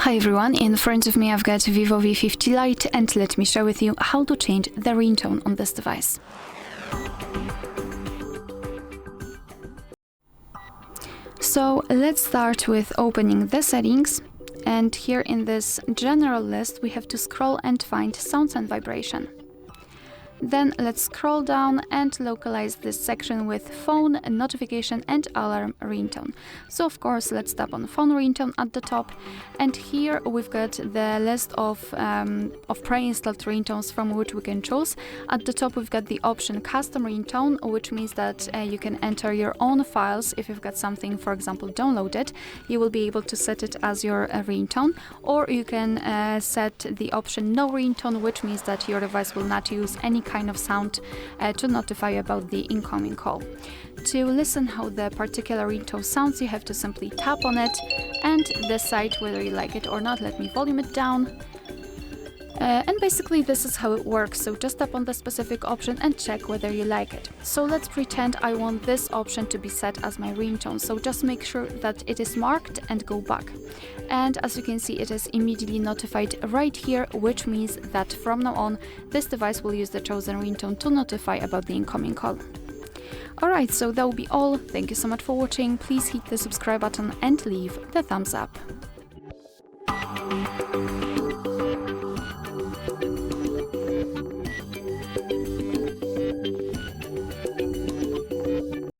Hi everyone, in front of me I've got VIVO V50 Lite, and let me share with you how to change the ringtone on this device. So let's start with opening the settings, and here in this general list we have to scroll and find sounds and vibration. Then let's scroll down and localize this section with phone, notification and alarm ringtone. So of course let's tap on phone ringtone at the top, and here we've got the list of pre-installed ringtones from which we can choose. At the top we've got the option custom ringtone, which means that you can enter your own files. If you've got something, for example, downloaded, you will be able to set it as your ringtone, or you can set the option no ringtone, which means that your device will not use any kind of sound to notify about the incoming call. To listen how the particular ringtone sounds, you have to simply tap on it and decide whether you like it or not. Let me volume it down. And basically this is how it works, so just tap on the specific option and check whether you like it. So let's pretend I want this option to be set as my ringtone, so just make sure that it is marked and go back. And as you can see, it is immediately notified right here, which means that from now on this device will use the chosen ringtone to notify about the incoming call. Alright, so that will be all. Thank you so much for watching. Please hit the subscribe button and leave the thumbs up.